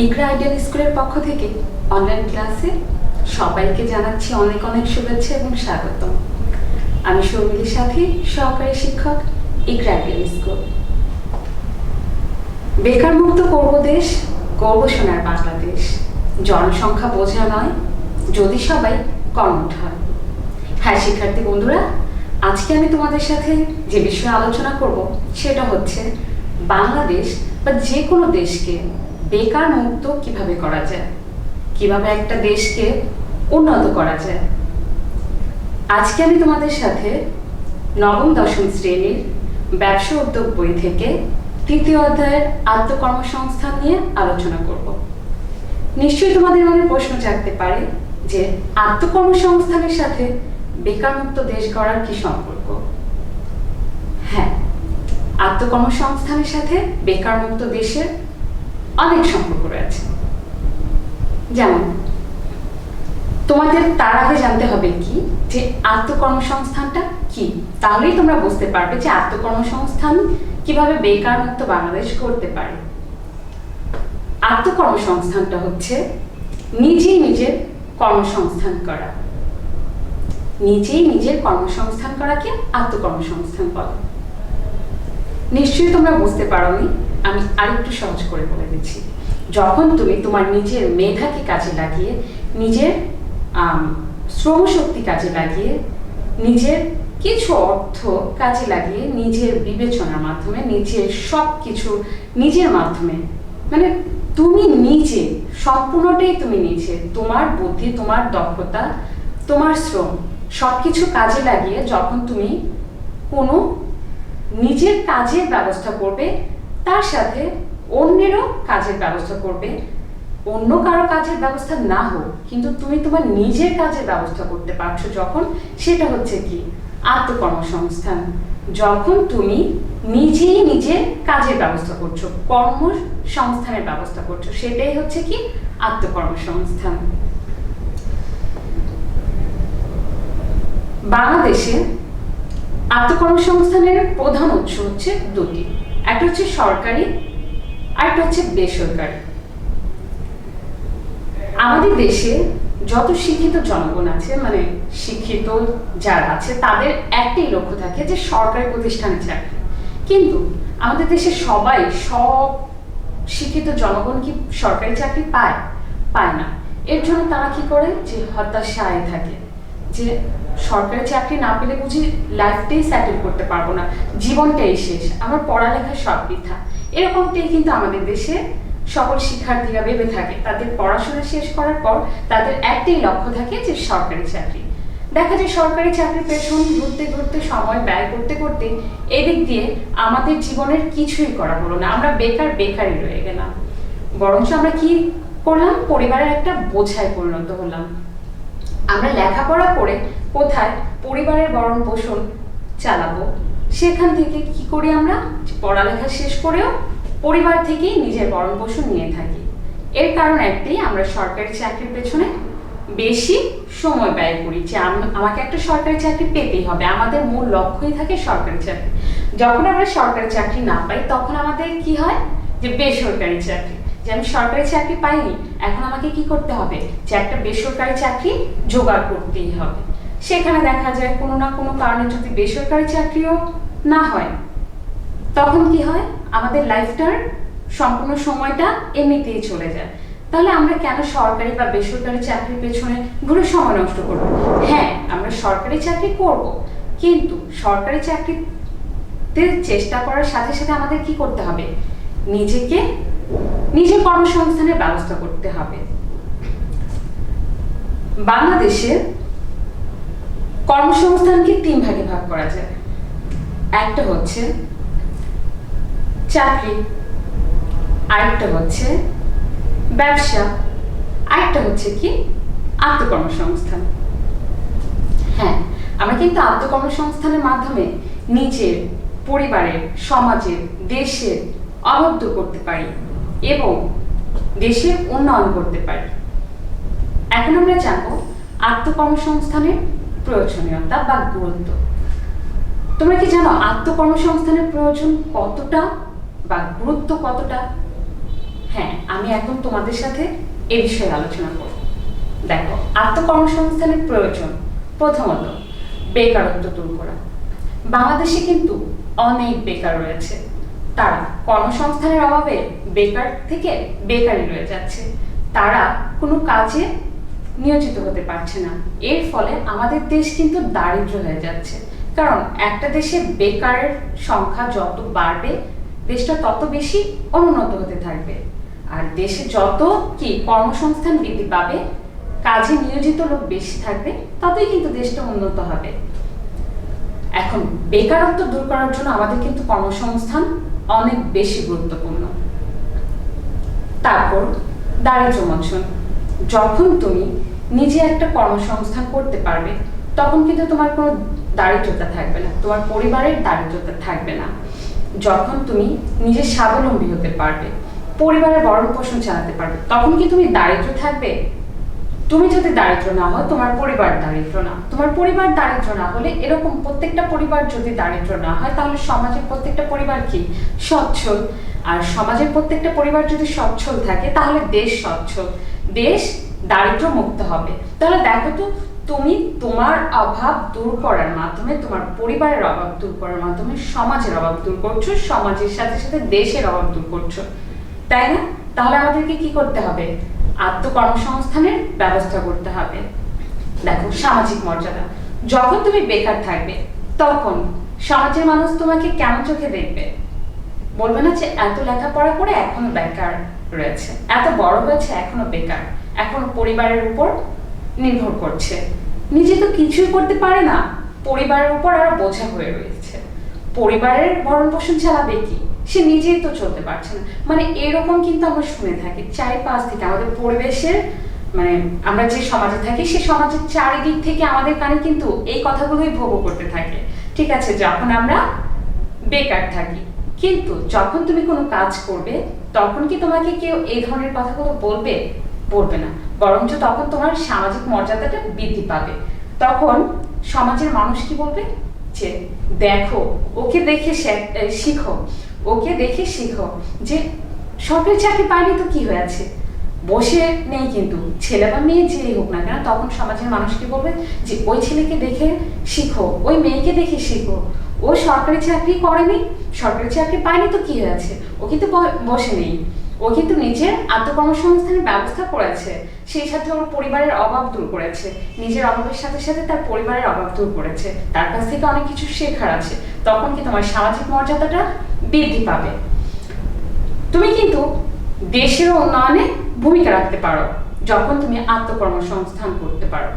ইকরা ideal স্কুলের পক্ষ থেকে অনলাইন ক্লাসে সবাইকে জানাচ্ছি অনেক অনেক শুভেচ্ছা এবং স্বাগতম। আমি শর্মিলী সাথী, সহকারী শিক্ষক, ইকরা আইডিয়াল স্কুল। বেকার মুক্ত করব দেশ, গর্ব সোনার বাংলাদেশ। জনসংখ্যা বোঝা নয়, যদি সবাই কর্মঠ হয়। হ্যাঁ শিক্ষার্থী বন্ধুরা, আজকে আমি তোমাদের সাথে যে বিষয়ে আলোচনা করব সেটা হচ্ছে বাংলাদেশ বা যে কোনো দেশকে বেকার মুক্ত কিভাবে করা যায়, কিভাবে একটা দেশকে উন্নত করা যায়। আজকে আমি তোমাদের সাথে নবম দশম শ্রেণীর ব্যবসা উদ্যোগ বই থেকে তৃতীয় অধ্যায়ের আত্মকর্মসংস্থান নিয়ে আলোচনা করব। নিশ্চয়ই তোমাদের মনে প্রশ্ন জাগতে পারে যে আত্মকর্মসংস্থানের সাথে বেকার মুক্ত দেশ গড়ার কি সম্পর্ক? হ্যাঁ, আত্মকর্মসংস্থানের সাথে বেকার মুক্ত দেশের অনেক সম্পর্ক রয়েছে। যেমন তোমাদের তার আগে জানতে হবে কি যে আত্মকর্মসংস্থানটা কি, তাহলেই তোমরা বুঝতে পারবে যে আত্মকর্মসংস্থান কিভাবে বেকার মুক্ত বাংলাদেশ করতে পারে। আত্মকর্মসংস্থানটা হচ্ছে নিজেই নিজের কর্মসংস্থান করা। নিজেই নিজের কর্মসংস্থান করাকে আত্মকর্মসংস্থান বলে। নিশ্চয়ই তোমরা বুঝতে পারোনি, আমি আরেকটু সহজ করে বলে দিচ্ছি। যখন তুমি তোমার নিজের মেধাকে কাজে লাগিয়ে, নিজের শ্রমশক্তি কাজে লাগিয়ে, নিজের কিছু অর্থ কাজে লাগিয়ে, নিজের বিবেচনার মাধ্যমে, নিজের সব কিছু নিজের মাধ্যমে, মানে তুমি নিজে সম্পূর্ণটাই তুমি নিজে, তোমার বুদ্ধি, তোমার দক্ষতা, তোমার শ্রম সবকিছু কাজে লাগিয়ে যখন তুমি কোনো নিজের কাজের ব্যবস্থা করবে, তার সাথে অন্যেরও কাজের ব্যবস্থা করবে, অন্য কারো কাজের ব্যবস্থা না হোক কিন্তু তুমি তোমার নিজের কাজের ব্যবস্থা করতে পারছো যখন, সেটা হচ্ছে কি আত্মকর্মসংস্থান। যখন তুমি নিজেই নিজের কাজের ব্যবস্থা করছো, কর্মসংস্থানের ব্যবস্থা করছো, সেটাই হচ্ছে কি আত্মকর্মসংস্থান। বাংলাদেশে আত্মকর্মসংস্থানের প্রধান উৎস হচ্ছে দুটি, একটা হচ্ছে সরকারি আর একটা হচ্ছে বেসরকারি। আমাদের দেশে যত শিক্ষিত জনগণ আছে, মানে শিক্ষিত যারা আছে, তাদের একটাই লক্ষ্য থাকে যে সরকারি প্রতিষ্ঠানে চাকরি। কিন্তু আমাদের দেশে সব শিক্ষিত জনগণ কি সরকারি চাকরি পায় না। এর জন্য তারা কি করে, যে হতাশায় থাকে যে সরকারি চাকরি না পেলে বুঝি লাইফটাই সেটেল করতে পারবো না, জীবনটাই শেষ, আমার পড়ালেখা সব বৃথা। এরকমটাই কিন্তু আমাদের দেশে সকল শিক্ষার্থীরা ভেবে থাকে। তাদের পড়াশোনা শেষ করার পর তাদের একটাই লক্ষ্য থাকে যে সরকারি চাকরি। দেখা যায় সরকারি চাকরির পেছন ঘুরতে ঘুরতে, সময় ব্যয় করতে করতে এদিক দিয়ে আমাদের জীবনের কিছুই করা হলো না, আমরা বেকারই রয়ে গেলাম। বরঞ্চ আমরা কি করলাম, পরিবারের একটা বোঝায় পরিণত হলাম। আমরা লেখাপড়া করে কোথায় পরিবারের ভরণ পোষণ চালাবো, সেখান থেকে কি করি, আমরা পড়ালেখা শেষ করেও পরিবার থেকেই নিজের ভরণ পোষণ নিয়ে থাকি। এর কারণ একটাই, আমরা সরকারি চাকরির পেছনে বেশি সময় ব্যয় করি, যে আমাকে একটা সরকারি চাকরি পেতেই হবে, আমাদের মূল লক্ষ্যই থাকে সরকারি চাকরি। যখন আমরা সরকারি চাকরি না পাই তখন আমাদের কি হয়, যে বেসরকারি চাকরি, যে আমি সরকারি চাকরি পাইনি, এখন আমাকে কি করতে হবে, যে একটা বেসরকারি চাকরি জোগাড় করতেই হবে। সেখানে দেখা যায় কোনো না কোনো কারণে যদি বেসরকারি চাকরিও না হয়, তখন কি হয়, আমাদের লাইফটার সম্পূর্ণ সময়টা এমনিতেই চলে যায়। তাহলে আমরা কেন সরকারি বা বেসরকারি চাকরির পেছনে ঘুরে সময় নষ্ট করব? হ্যাঁ, আমরা সরকারি চাকরি করব, কিন্তু সরকারি চাকরিতে চেষ্টা করার সাথে সাথে আমাদের কি করতে হবে, নিজের কর্মসংস্থানের ব্যবস্থা করতে হবে। বাংলাদেশে কর্মসংস্থানকে 3 ভাগে ভাগ করা যায়। একটা হচ্ছে চাকরি, আরেকটা হচ্ছে ব্যবসা, আরেকটা হচ্ছে কি আত্মকর্মসংস্থান। হ্যাঁ, আমরা কিন্তু আত্মকর্মসংস্থানের মাধ্যমে নিজের, পরিবারের, সমাজের, দেশের অভাব দূর করতে পারি এবং দেশের উন্নয়ন করতে পারি। এখন আমরা জানবো আত্মকর্মসংস্থানের প্রয়োজনীয়তা বা গুরুত্ব। তোমরা কি জানো আত্মকর্মসংস্থানের প্রয়োজন কতটা বা গুরুত্ব কতটা? হ্যাঁ, আমি এখন তোমাদের সাথে এ বিষয়ে আলোচনা করব। দেখো, আত্মকর্মসংস্থানের প্রয়োজন প্রথমত বেকারত্ব দূর করা। বাংলাদেশে কিন্তু অনেক বেকার রয়েছে, তারা কর্মসংস্থানের অভাবে বেকার থেকে বেকারই রয়ে যাচ্ছে, তারা কোনো কাজে নিয়োজিত হতে পারছে না। এর ফলে আমাদের দেশ কিন্তু দারিদ্র হয়ে যাচ্ছে, কারণ একটা দেশে বেকারের সংখ্যা যত বাড়বে দেশটা তত বেশি অনুন্নত হতে থাকবে। আর দেশে যত কর্মসংস্থান বৃদ্ধি পাবে, কাজে নিয়োজিত লোক বেশি থাকবে, ততই কিন্তু দেশটা উন্নত হবে। এখন বেকারত্ব দূর করার জন্য আমাদের কিন্তু কর্মসংস্থান অনেক বেশি গুরুত্বপূর্ণ। তারপর দারিদ্র মোচন। যখন তুমি নিজে একটা কর্মসংস্থান করতে পারবে, তখন কিন্তু তোমার কোনো দারিদ্রতা থাকবে না, তোমার পরিবারের দারিদ্রতা থাকবে না। যখন তুমি নিজে স্বাবলম্বী হতে পারবে, পরিবারের ভরণ পোষণ চালাতে পারবে, তখন কি তুমি দারিদ্র থাকবে? তুমি যদি দারিদ্র না হও, তোমার পরিবার দারিদ্র না, তোমার পরিবার দারিদ্র না হলে, এরকম প্রত্যেকটা পরিবার যদি দারিদ্র না হয়, তাহলে সমাজের প্রত্যেকটা পরিবার কি সচ্ছল। আর সমাজের প্রত্যেকটা পরিবার যদি সচ্ছল থাকে, তাহলে দেশ সচ্ছল, দেশ দারিদ্র মুক্ত হবে। তাহলে দেখো তো, তুমি তোমার অভাব দূর করার মাধ্যমে, তোমার পরিবারের অভাব দূর করার মাধ্যমে সমাজের অভাব দূর করছো, সমাজের সাথে সাথে দেশের অভাব দূর করছো, তাই না? তাহলে আমাদেরকে কি করতে হবে? আত্মকর্মসংস্থানের ব্যবস্থা করতে হবে। দেখো, সামাজিক মর্যাদা। যখন তুমি বেকার থাকবে, তখন সমাজের মানুষ তোমাকে কেমন চোখে দেখবে? বলবে না যে এত লেখাপড়া করে এখনো বেকার রয়েছে, এত বড় হয়েছে এখনো বেকার, এখনো পরিবারের উপর নির্ভর করছে, নিজে তো কিছুই করতে পারে না, পরিবারের উপর আরো বোঝা হয়ে রয়েছে, পরিবারের ভরণ পোষণ চালাবে কি, সে নিজেই তো চলতে পারছে না। মানে এরকম কিন্তু আমরা শুনে থাকি চারিপাশ থেকে, আমাদের পরিবেশের, মানে আমরা যে সমাজে থাকি সে সমাজের চারিদিক থেকে আমাদের কানে কিন্তু এই কথাগুলোই ভোগ করতে থাকে। ঠিক আছে, যখন আমরা বেকার থাকি, কিন্তু যখন তুমি কোনো কাজ করবে, তখন কি তোমাকে কেউ এই ধরনের কথাগুলো বলবে? বলবে না, বরঞ্চ তখন তোমার সামাজিক মর্যাদাটা বৃদ্ধি পাবে। তখন সমাজের মানুষ কি বলবে? যে দেখো, ওকে দেখে শিখো, ওকে দেখে শিখো, যে সরকারি চাকরি পায়নি তো কি হয়েছে, বসে নেই, কিন্তু ছেলে বা মেয়ে যেই হোক না কেন, তখন সমাজের মানুষ কি বলবে? যে ওই ছেলেকে দেখে শিখো, ওই মেয়েকে দেখে শিখো, ও সরকারি চাকরি করেনি, সরকারি চাকরি পায়নি তো কি হয়েছে, ও কিন্তু বসে নেই, ও কিন্তু নিজের আত্মকর্মসংস্থানের ব্যবস্থা করেছে, সেই সাথে ওর পরিবারের অভাব দূর করেছে, নিজের অভাবের সাথে সাথে তার পরিবারের অভাব দূর করেছে, তার কাছ থেকে অনেক কিছু শেখার আছে। তখন কি তোমার সামাজিক মর্যাদাটা বৃদ্ধি পাবে। তুমি কিন্তু দেশের উন্নয়নে ভূমিকা রাখতে পারো যখন তুমি আত্মকর্মসংস্থান করতে পারো।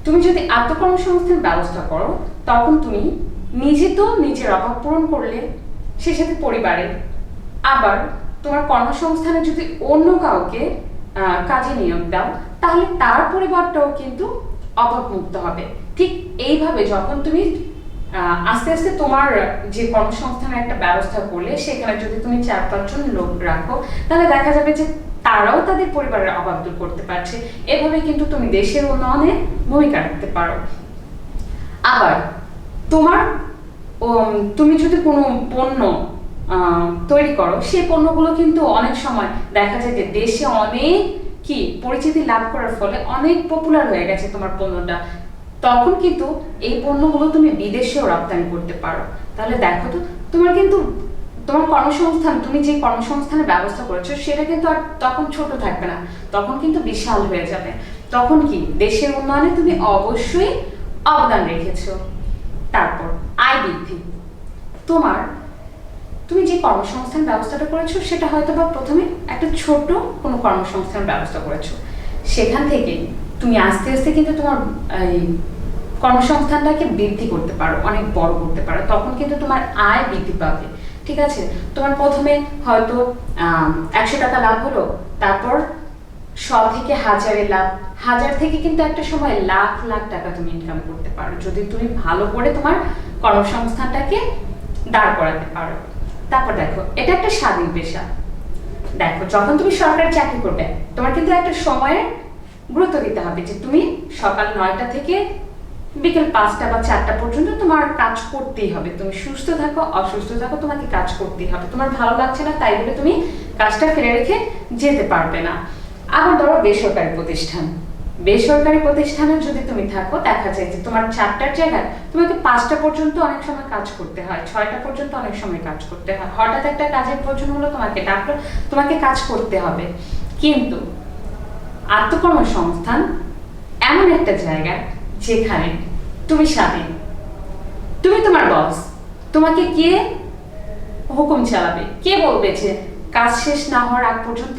তুমি যদি আত্মকর্মসংস্থান ব্যবস্থা করো, তখন তুমি নিজে তো নিজের অভাব পূরণ করলে, সে সাথে পরিবারের, আবার তোমার কর্মসংস্থানে যদি অন্য কাউকে কাজে নিয়োগ দাও, তাহলে তার পরিবারটাও কিন্তু অভাবমুক্ত হবে। ঠিক এইভাবে যখন তুমি আস্তে আস্তে তোমার যে কর্মসংস্থানের একটা ব্যবস্থা করলে, সেখানে যদি তুমি 4-5 জন লোক রাখো, তাহলে দেখা যাবে যে তারাও তাদের পরিবারের অভাব দূর করতে পারছে। এভাবে কিন্তু তুমি দেশের উন্নয়নে ভূমিকা রাখতে পারো। আবার তুমি যদি কোনো পণ্য তৈরি করো, সেই পণ্যগুলো কিন্তু অনেক সময় দেখা যায় যে দেশে অনেক পরিচিতি লাভ করার ফলে অনেক পপুলার হয়ে গেছে তোমার পণ্যটা, তখন কিন্তু এই পণ্যগুলো তুমি বিদেশেও রপ্তানি করতে পারো। তাহলে দেখো তো, তোমার কর্মসংস্থান, তুমি যে কর্মসংস্থানের ব্যবস্থা করেছো, সেটা কিন্তু আর তখন ছোট থাকবে না, তখন কিন্তু বিশাল হয়ে যাবে। তখন কি দেশের উন্নয়নে তুমি অবশ্যই অবদান রেখেছো। তারপর আয় বৃদ্ধি। তুমি যে কর্মসংস্থান ব্যবস্থাটা করেছো, সেটা হয়তো বা প্রথমে একটা ছোট কোনো কর্মসংস্থান ব্যবস্থা করেছো, সেখান থেকে তুমি আস্তে আস্তে কিন্তু তোমার কর্মসংস্থানটাকে বৃদ্ধি করতে পারো, অনেক বড় করতে পারো, তখন কিন্তু তোমার আয় বৃদ্ধি পাবে। ঠিক আছে, তোমার প্রথমে হয়তো 100 টাকা লাভ হলো, তারপর 100 থেকে 1000-এ লাভ, 1000 থেকে কিন্তু একটা সময় লাখ লাখ টাকা তুমি ইনকাম করতে পারো, যদি তুমি ভালো করে তোমার কর্মসংস্থানটাকে দাঁড় করাতে পারো। তারপর দেখো, এটা একটা স্বাধীন পেশা। দেখো, যখন তুমি সরকারি চাকরি করবে, তোমার কিন্তু একটা সময়ের গুরুত্ব দিতে হবে, যে তুমি সকাল 9টা থেকে বিকেল 5টা বা 4টা পর্যন্ত তোমার কাজ করতেই হবে। তুমি সুস্থ থাকো অসুস্থ থাকো, তোমাকে কাজ করতেই হবে। তোমার ভালো লাগছে না তাই বলে তুমি কাজটা ফেলে রেখে যেতে পারবে না। আবার ধরো বেসরকারি প্রতিষ্ঠানে যদি তুমি থাকো, দেখা যায় যে তোমার 4টার জায়গায় তোমাকে 5টা পর্যন্ত অনেক সময় কাজ করতে হয়, 6টা পর্যন্ত অনেক সময় কাজ করতে হয়। হঠাৎ একটা কাজের প্রয়োজন হলো, তোমাকে ডাকলো, তোমাকে কাজ করতে হবে। কিন্তু আত্মকর্মসংস্থান এমন একটা জায়গা যেখানে তুমি স্বাধীন, তুমি তোমার বস, তোমাকে কে হুকুম চালাবে, কে বলবে যে কাজ শেষ না হওয়ার আগ পর্যন্ত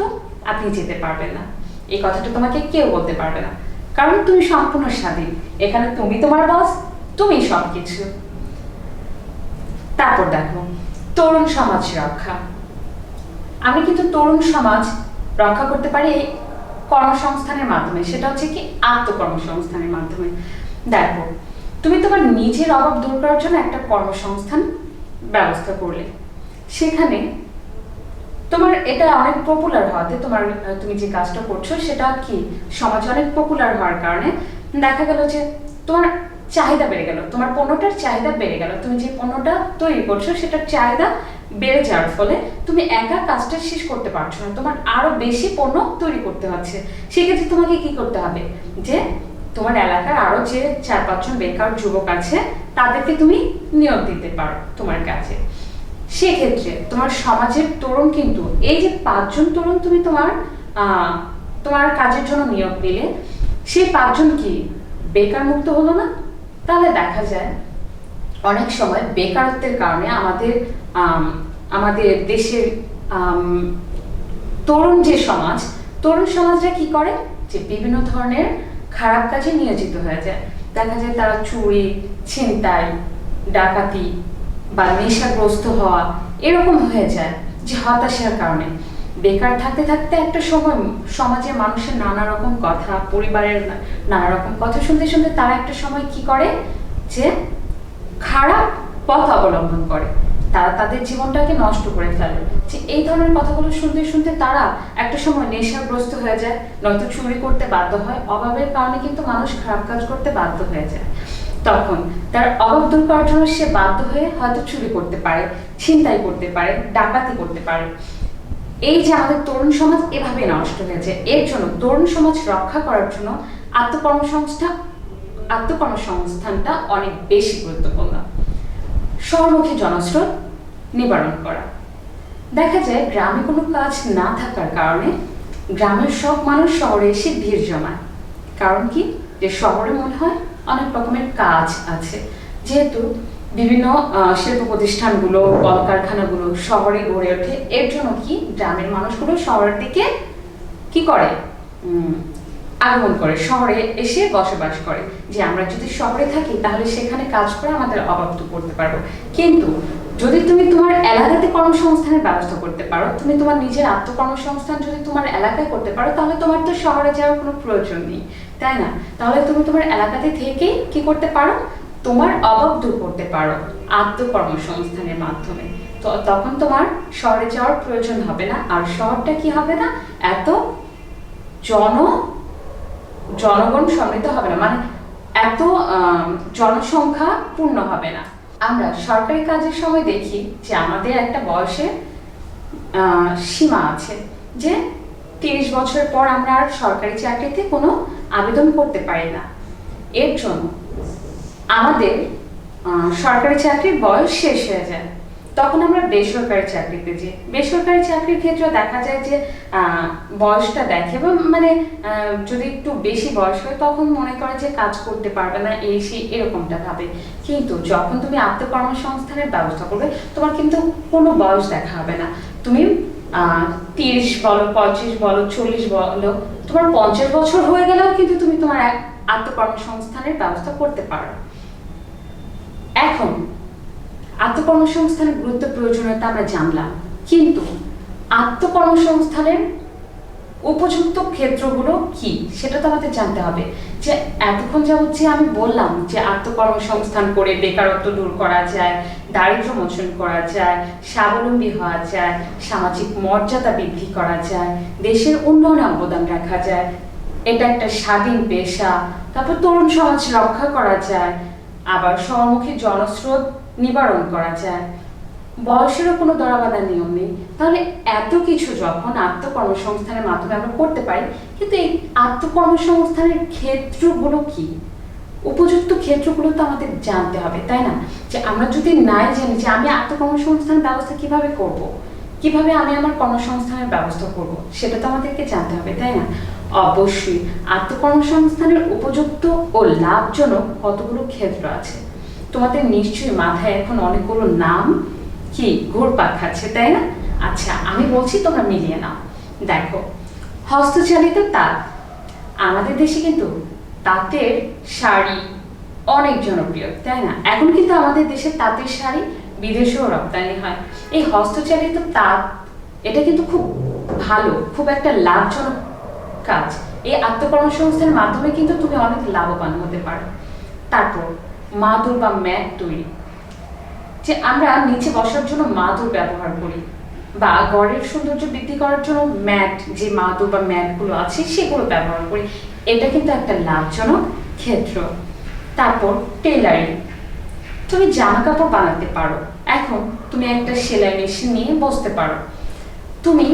আপনি যেতে পারবেন না, এই কথাটা তোমাকে কেউ বলতে পারবে না, কারণ তুমি সম্পূর্ণ স্বাধীন। এখানে তুমি তোমার বস, তুমি সবকিছু। তারপর দেখো তরুণ সমাজ রক্ষা। আমরা কিন্তু তরুণ সমাজ রক্ষা করতে পারি এই কর্মসংস্থানের মাধ্যমে, সেটা হচ্ছে কি আত্মকর্মসংস্থানের মাধ্যমে। দেখো তুমি তোমার নিজের অভাব দূর করার জন্য একটা কর্মসংস্থান ব্যবস্থা করলে, সেখানে তোমার এটা অনেক পপুলার হওয়াতে, তুমি যে কাজটা করছো সেটা কি সমাজে অনেক পপুলার হওয়ার কারণে দেখা গেল যে তোমার চাহিদা বেড়ে গেল, তোমার পণ্যটার চাহিদা বেড়ে গেল। তুমি যে পণ্যটা তৈরি করছো সেটার চাহিদা বেড়ে যাওয়ার ফলে তুমি একা কাজটা শেষ করতে পারছো না, তোমার আরো বেশি পণ্য তৈরি করতে হচ্ছে। সেক্ষেত্রে তোমাকে কি করতে হবে, যে তোমার এলাকার আরো যে 4-5 জন বেকার যুবক আছে তাদেরকে তুমি নিয়োগ দিতে পারো তোমার কাছে। সেক্ষেত্রে তোমার সমাজের তরুণ কিন্তু, এই যে 5 জন তরুণ তুমি তোমার কাজের জন্য নিয়োগ দিলে, সেই 5 জন কি বেকার মুক্ত হলো না? তাহলে দেখা যায় অনেক সময় বেকারত্বের কারণে আমাদের দেশের তরুণ সমাজরা কি করে, যে বিভিন্ন ধরনের খারাপ কাজে নিয়োজিত হয়ে যায়। দেখা যায় তারা চুরি, ছিনতাই, ডাকাতি বা নেশাগ্রস্ত হওয়া এরকম হয়ে যায়, যে হতাশার কারণে। বেকার থাকতে থাকতে একটা সময় সমাজে মানুষের নানা রকম কথা, পরিবারের নানা রকম কথা শুনতে শুনতে তারা একটা সময় কি করে, যে খারাপ পথ অবলম্বন করে, তারা তাদের জীবনটাকে নষ্ট করে ফেলে। যে এই ধরনের কথাগুলো শুনতে শুনতে তারা একটা সময় নেশাগ্রস্ত হয়ে যায়, নয়তো চুরি করতে বাধ্য হয়। অভাবের কারণে কিন্তু মানুষ খারাপ কাজ করতে বাধ্য হয়ে যায়। তখন তার অভাব দূর করার জন্য সে বাধ্য হয়ে হয়তো চুরি করতে পারে, ছিনতাই করতে পারে, ডাকাতি করতে পারে। এই যে আমাদের তরুণ সমাজ এভাবে নষ্ট হয়েছে, এর জন্য তরুণ সমাজ রক্ষা করার জন্য আত্মকর্মসংস্থানটা অনেক বেশি গুরুত্বপূর্ণ। শহরমুখী জনস্রোত নিবারণ করা। দেখা যায় গ্রামে কোনো কাজ না থাকার কারণে গ্রামের সব মানুষ শহরে এসে ভিড় জমায়। কারণ কি, যে শহরে মনে হয় অনেক রকমের কাজ আছে, যেহেতু বিভিন্ন শিল্প প্রতিষ্ঠানগুলো, কলকারখানাগুলো শহরে গড়ে ওঠে। এর জন্য কি গ্রামের মানুষগুলো শহরের দিকে কি করে, আগমন করে, শহরে এসে বসবাস করে, যে আমরা যদি শহরে থাকি তাহলে সেখানে কাজ করে আমাদের অভাব দূর করতে পারবো। কিন্তু যদি তুমি তোমার এলাকাতে কর্মসংস্থানের ব্যবস্থা করতে পারো, তুমি তোমার নিজের আত্মকর্মসংস্থান যদি তোমার এলাকায় করতে পারো, তাহলে তোমার তো শহরে যাওয়ার কোনো প্রয়োজন নেই, তাই না? তাহলে তুমি তোমার এলাকাতে থেকেই কি করতে পারো, তোমার অভাব দূর করতে পারো আত্মকর্মসংস্থানের মাধ্যমে। তো তখন তোমার শহরে যাওয়ার প্রয়োজন হবে না, আর শহরটা কি হবে না, এত জনগণ সমৃদ্ধ হবে না, মানে এত জনসংখ্যা পূর্ণ হবে না। আমরা সরকারি কাজের সময় দেখি যে আমাদের একটা বয়সের সীমা আছে, যে 30 বছর পর আমরা আর সরকারি চাকরিতে কোনো আবেদন করতে পারি না। এর জন্য আমাদের সরকারি চাকরির বয়স শেষ হয়ে যায়, তখন আমরা বেসরকারি চাকরিতে যাই। বেসরকারি চাকরির ক্ষেত্রে দেখা যায় যে বয়সটা দেখে, বা মানে যদি একটু বেশি বয়স হয় তখন মনে করে যে কাজ করতে পারবে না, এই সেই এরকমটা ভাবে। কিন্তু যখন তুমি আত্মকর্মসংস্থানের ব্যবস্থা করবে, তোমার কিন্তু কোনো বয়স দেখা হবে না। তুমি 30 বলো, 35 বলো, 40 বলো, তোমার 50 বছর হয়ে গেলেও কিন্তু তুমি তোমার আত্মকর্মসংস্থানের ব্যবস্থা করতে পারো। এখন আত্মকর্মসংস্থানের গুরুত্ব, প্রয়োজনীয়তা আমরা জানলাম, কিন্তু আত্মকর্মসংস্থানের উপযুক্ত ক্ষেত্রগুলো কি সেটা তো আমাদের জানতে হবে। যে এতক্ষণ যাবত যে আমি বললাম যে আত্মকর্মসংস্থান করে বেকারত্ব দূর করা যায়, দারিদ্র্য মোচন করা যায়, স্বাবলম্বী হওয়া যায়, সামাজিক মর্যাদা বৃদ্ধি করা যায়, দেশের উন্নয়নে অবদান রাখা যায়, এটা একটা স্বাধীন পেশা, তারপর তরুণ সমাজ রক্ষা করা যায়, আবার শহরমুখী জনস্রোত নিবারণ করা যায়, বয়সেরও কোনো দরাবাধা নিয়ম নেই। তাহলে এত কিছু যখন আত্মকর্মসংস্থানের মাধ্যমে আমরা করতে পারি, কিন্তু এই আত্মকর্মসংস্থানের ক্ষেত্রগুলো কি, উপযুক্ত ক্ষেত্রগুলো তো আমাদের জানতে হবে, তাই না? যে আমরা যদি নাই জানি যে আমি আত্মকর্মসংস্থানের ব্যবস্থা কিভাবে করব, কিভাবে আমি আমার কর্মসংস্থানের ব্যবস্থা করব, সেটা তো আমাদেরকে জানতে হবে, তাই না? অবশ্যই আত্মকর্মসংস্থানের উপযুক্ত ও লাভজনক কতগুলো ক্ষেত্র আছে। তোমাদের নিশ্চয়ই মাথায় এখন অনেকগুলো নাম কি ঘুরপাক খাচ্ছে, তাই না? আচ্ছা, আমি বলছি, তোমরা মিলিয়ে নাও। দেখো, হস্তচালিত তাঁত। আমাদের দেশে কিন্তু তাঁতের শাড়ি অনেক জনপ্রিয়, তাই না? এখন কিন্তু আমাদের দেশে তাঁতের শাড়ি বিদেশেও রপ্তানি হয়। এই হস্তচালিত তাঁত, এটা কিন্তু খুব ভালো, খুব একটা লাভজনক কাজ। এই আত্মকর্মসংস্থানের মাধ্যমে কিন্তু তুমি অনেক লাভবান হতে পারো। তারপর মাদুর বা ম্যাট তৈরি, যে আমরা নিচে বসার জন্য মাদুর ব্যবহার করি, বা ঘরের সৌন্দর্য বৃদ্ধি করার জন্য ম্যাট, যে মাদুর বা ম্যাটগুলো আছে সেগুলো ব্যবহার করি, এটা কিন্তু একটা লাভজনক ক্ষেত্র। তারপর টেলারিং, তুমি জামা কাপড় বানাতে পারো। এখন তুমি একটা সেলাই মেশিন নিয়ে বসতে পারো। তুমি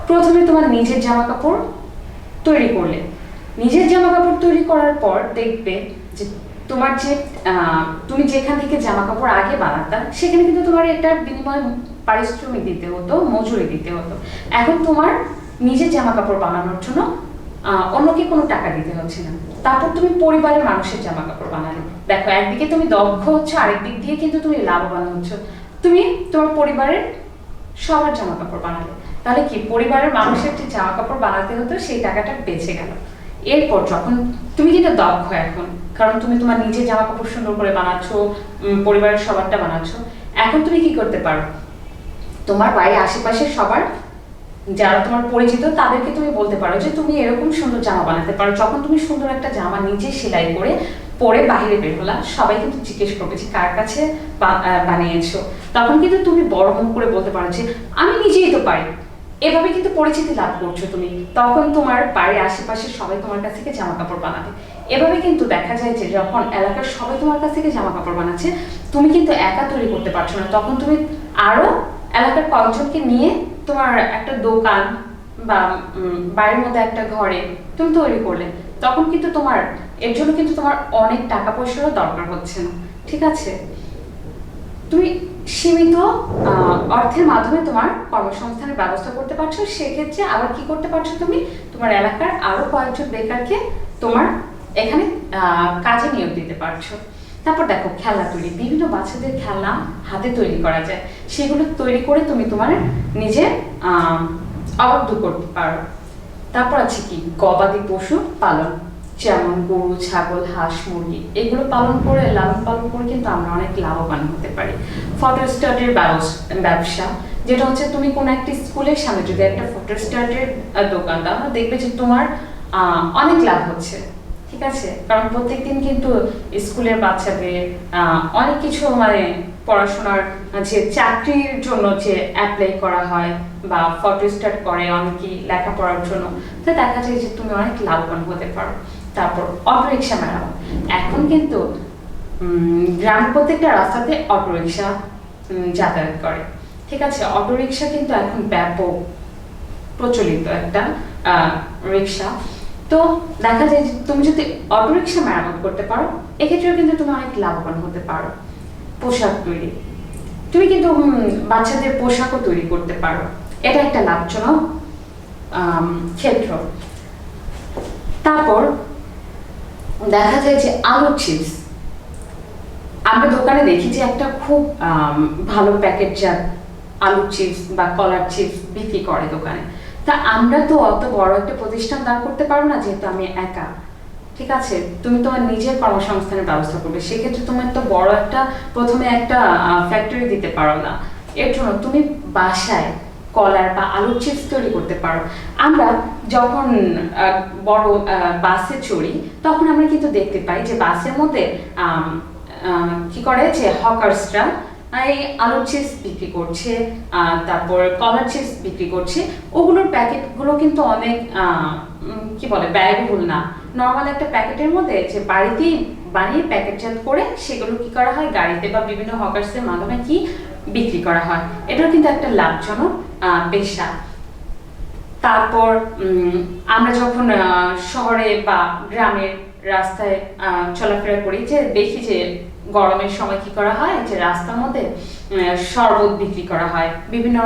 প্রথমে তোমার নিজের জামা কাপড় তৈরি করলে, নিজের জামা কাপড় তৈরি করার পর দেখবে যে তোমার যে তুমি যেখান থেকে জামা কাপড় আগে বানাতা, সেখানে কিন্তু তোমার এটার বিনিময়ে পারিশ্রমিক দিতে হতো, মজুরি দিতে হতো। এখন তোমার নিজের জামা কাপড় বানানোর জন্য অন্যকে কোনো টাকা দিতে হচ্ছে না। তারপর তুমি পরিবারের মানুষের জামা কাপড় বানালে, দেখো একদিকে তুমি দক্ষ হচ্ছ, আরেক দিক দিয়ে কিন্তু তুমি লাভবান হচ্ছ। তুমি তোমার পরিবারের সবার জামা কাপড় বানালে, তাহলে কি পরিবারের মানুষের যে জামা কাপড় বানাতে হতো সেই টাকাটা বেঁচে গেল। এরপর যখন তুমি কিন্তু দক্ষ এখন, কারণ তুমি তোমার নিজের জামা কাপড় সুন্দর করে বানাচ্ছ, পরিবারের সবারটা বানাচ্ছ, এখন তুমি কি করতে পারো, তোমার বাড়ির আশেপাশে সবার যারা তোমার পরিচিত তাদেরকে তুমি বলতে পারো যে তুমি এরকম সুন্দর জামা বানাতে পারো। যখন তুমি সুন্দর একটা জামা নিজে সেলাই করে পরে বাইরে বের হলা, সবাই কিন্তু জিজ্ঞেস করবে যে কার কাছে বানিয়েছো। তখন কিন্তু তুমি বড় মুখ করে বলতে পারো যে আমি নিজেই তো পারি। এভাবে কিন্তু পরিচিতি লাভ করছো তুমি। তখন তোমার বাড়ির আশেপাশে সবাই তোমার কাছ থেকে জামা কাপড় বানাবে। এভাবে কিন্তু দেখা যায় যে যখন এলাকার সবাই তোমার কাছ থেকে জামা কাপড় বানাচ্ছে, তুমি কিন্তু একা তৈরি করতে পারছো না, তখন তুমি আরো এলাকার কয়েকজনকে নিয়ে তোমার একটা দোকান বা বাড়ির মধ্যে একটা ঘরে তুমি তৈরি করলে, তখন কিন্তু তোমার এর জন্য কিন্তু তোমার অনেক টাকা পয়সারও দরকার হচ্ছে না, ঠিক আছে? তুমি সীমিত অর্থের মাধ্যমে তোমার কর্মসংস্থানের ব্যবস্থা করতে পারছো। সেক্ষেত্রে আবার কি করতে পারছো, তুমি তোমার এলাকার আরো কয়েকজন বেকারকে তোমার এখানে কাজে নিয়োগ দিতে পারছো। তারপর দেখো, খেলনা তৈরি, বিভিন্ন বাচ্চাদের খেলনা হাতে তৈরি করা যায়, সেগুলো তৈরি করে তুমি তোমার নিজে অভাব দূর করতে পারো। তারপর আছে কি গবাদি পশু পালন, যেমন গরু, ছাগল, হাঁস, মুরগি, এগুলো লালন পালন করে কিন্তু আমরা অনেক লাভবান হতে পারি। ফটোস্ট্যাটের ব্যবসা, যেটা হচ্ছে তুমি কোনো একটা স্কুলের সামনে যদি একটা ফটোস্ট্যাটের দোকান দাও, দেখবে যে তোমার অনেক লাভ হচ্ছে, ঠিক আছে? কারণ প্রত্যেকদিন কিন্তু স্কুলের বাচ্চাদের অনেক কিছু মানে পড়াশোনার যে চাকরির জন্য যে অ্যাপ্লাই করা হয় বা ফটোস্ট্যাট করে অনেকেই লেখাপড়ার জন্য, তো দেখা যায় যে তুমি অনেক লাভবান হতে পারো। তারপর অটোরিকশা মেরামত, এখন কিন্তু গ্রামের প্রত্যেকটা রাস্তাতে অটোরিকশা যাতায়াত করে, ঠিক আছে? অটোরিকশা কিন্তু এখন ব্যাপক প্রচলিত একটা রিক্সা। তো দেখা যায় যে তুমি যদি অটোরিকশা মেরামত করতে পারো, এক্ষেত্রেও কিন্তু তুমি অনেক লাভবান হতে পারো। পোশাক তৈরি, তুমি কিন্তু বাচ্চাদের পোশাকও তৈরি করতে পারো, এটা একটা লাভজনক ক্ষেত্র। তারপর দেখা যায় যে আলুর চিপস, আমরা দোকানে দেখি যে একটা খুব ভালো প্যাকেটজাত আলুর চিপস বা কলার চিপস বিক্রি করে দোকানে। তা আমরা তো অত বড় একটা প্রতিষ্ঠান দাঁড় করতে পারবো না, যেহেতু আমি একা, ঠিক আছে? তুমি তোমার নিজের কর্মসংস্থানের ব্যবস্থা করবে, সেক্ষেত্রে তোমার তো বড় একটা প্রথমে একটা ফ্যাক্টরি দিতে পারো না। এর জন্য তুমি বাসায় কলার বা আলুর চিপস তৈরি করতে পারো। আমরা যখন বড় বাসে চড়ি, তখন আমরা কিন্তু দেখতে পাই যে বাসের মধ্যে কি করে যে হকার্সরা এই আলুর চিপস বিক্রি করছে, তারপর কলার চিপস বিক্রি করছে। ওগুলোর প্যাকেটগুলো কিন্তু অনেক কি বলে ব্যয়বহুল না। নর্মাল একটা প্যাকেটের মধ্যে যে বাড়িতেই বানিয়ে প্যাকেটজাত করে সেগুলো কি করা হয়, গাড়িতে বা বিভিন্ন হকার্সের মাধ্যমে কি বিক্রি করা হয়। এটাও কিন্তু একটা লাভজনক পেশা। তারপর আমরা যখন শহরে বা গ্রামের রাস্তায় চলাফেরা করি, যে দেখি যে গরমের সময় কি করা হয়, যে রাস্তার মধ্যে শরবত বিক্রি করা হয়, বিভিন্ন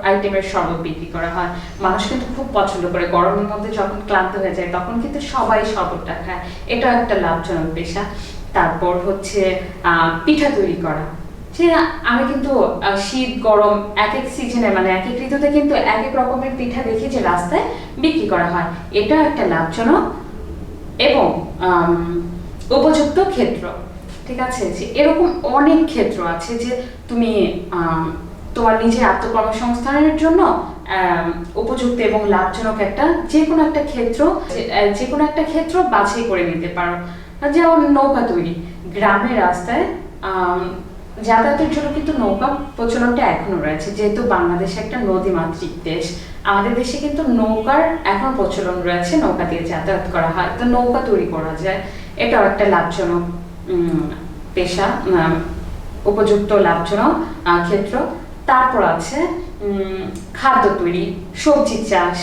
আইটেমের শরবত বিক্রি করা হয়। মানুষ কিন্তু খুব পছন্দ করে, গরমের মধ্যে যখন ক্লান্ত হয়ে যায় তখন কিন্তু সবাই শরবতটা খায়। এটাও একটা লাভজনক পেশা। তারপর হচ্ছে পিঠা তৈরি করা। যে আমি কিন্তু শীত গরম এক এক সিজনে মানে এক এক ঋতুতে কিন্তু এক এক রকমের পিঠা দেখি যে রাস্তায় বিক্রি করা হয়। এটা একটা লাভজনক এবং উপযুক্ত ক্ষেত্র। ঠিক আছে, যে এরকম অনেক ক্ষেত্র আছে যে তুমি তোমার নিজের আত্মকর্মসংস্থানের জন্য উপযুক্ত এবং লাভজনক যে কোনো একটা ক্ষেত্র বাছাই করে নিতে পারো। যেমন নৌকা তৈরি, গ্রামের রাস্তায় যাতায়াতের জন্য কিন্তু নৌকা প্রচলনটা এখনো রয়েছে। যেহেতু বাংলাদেশ একটা নদীমাতৃক দেশ, আমাদের দেশে কিন্তু নৌকার এখন প্রচলন রয়েছে, নৌকা দিয়ে যাতায়াত করা হয়। তো নৌকা তৈরি করা যায়, এটাও একটা লাভজনক পেশা, উপযুক্ত লাভজনক ক্ষেত্র। তারপর আছে খাদ্য তৈরি, সবজি চাষ,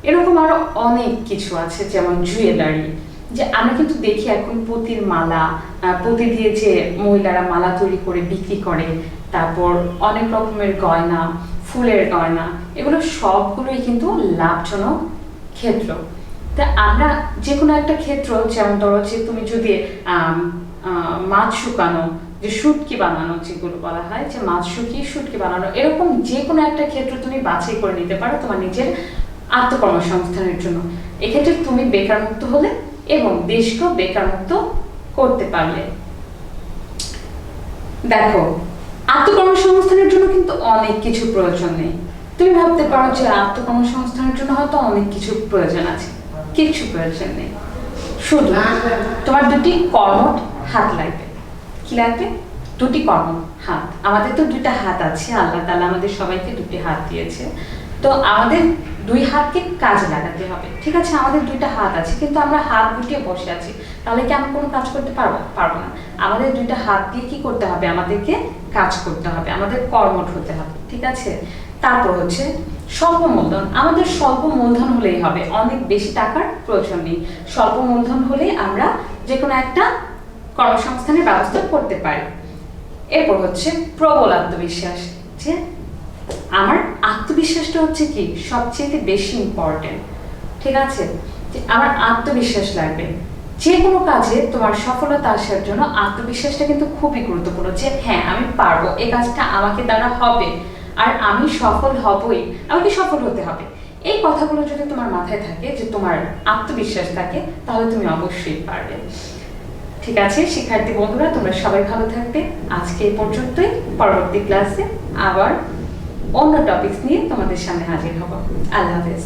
এরকম আরো অনেক কিছু আছে। যেমন জুয়েলারি, যে আমরা কিন্তু দেখি এখন পুঁতির মালা, পুঁতি দিয়ে যে মহিলারা মালা তৈরি করে বিক্রি করে, তারপর অনেক রকমের গয়না, ফুলের গয়না, এগুলো সবগুলোই কিন্তু লাভজনক ক্ষেত্র। তা আমরা যে কোনো একটা ক্ষেত্র, যেমন ধরো যে তুমি যদি মাছ শুকানো, যে শুটকি বানানো, যেগুলো বলা হয় যে মাছ শুকিয়ে শুটকি বানানো, এরকম যে কোনো একটা ক্ষেত্র তুমি বাছাই করে নিতে পারো তোমার নিজের আত্মকর্মসংস্থানের জন্য। এক্ষেত্রে তুমি বেকার মুক্ত হলে এবং দেশকেও বেকার মুক্ত করতে পারলে। দেখো, আত্মকর্মসংস্থানের জন্য কিন্তু অনেক কিছু প্রয়োজন নেই। তুমি ভাবতে পারো যে আত্মকর্মসংস্থানের জন্য হয়তো অনেক কিছু প্রয়োজন আছে, কিছু প্রয়োজন নেই। শুধু তোমার দুটি কর্মঠ হাত লাগবে। কি লাগবে? দুটি কর্মঠ হাত। আমাদের তো দুইটা হাত আছে, আল্লাহ তাআলা আমাদের সবাইকে দুটি হাত দিয়েছে। তো আমাদের দুই হাতকে কাজে লাগাতে হবে। ঠিক আছে, আমাদের দুইটা হাত আছে, কিন্তু আমরা হাত গুটিয়ে বসে আছি, তাহলে কি আমরা কোনো কাজ করতে পারবো না। আমাদের দুইটা হাত দিয়ে কি করতে হবে? আমাদেরকে কাজ করতে হবে, আমাদের কর্মঠ হতে হবে। ঠিক আছে, তারপর হচ্ছে স্বল্প মূলধন। আমাদের স্বল্প মূলধন হলেই হবে, অনেক বেশি টাকার প্রয়োজন নেই। স্বল্প মূলধন হলে আমরা যে কোনো একটা কর্মসংস্থানের ব্যবস্থা করতে পারি। এরপর হচ্ছে প্রবল আত্মবিশ্বাস, যে আমার আত্মবিশ্বাসটা হচ্ছে কি সবচেয়ে বেশি ইম্পর্টেন্ট। ঠিক আছে, যে আমার আত্মবিশ্বাস লাগবে। যে কোনো কাজে তোমার সফলতা আসার জন্য আত্মবিশ্বাসটা কিন্তু খুবই গুরুত্বপূর্ণ, যে হ্যাঁ আমি পারবো, এই কাজটা আমাকে দ্বারা হবে, আর আমি সফল হবই, আমাকে সফল হতে হবে। এই কথাগুলো যদি তোমার মাথায় থাকে, যে তোমার আত্মবিশ্বাস থাকে, তাহলে তুমি অবশ্যই পারবে। ঠিক আছে শিক্ষার্থী বন্ধুরা, তোমরা সবাই ভালো থাকবে। আজকে এই পর্যন্তই। পরবর্তী ক্লাসে আবার অন্য টপিকস নিয়ে তোমাদের সামনে হাজির হব। আল্লাহ হাফেজ।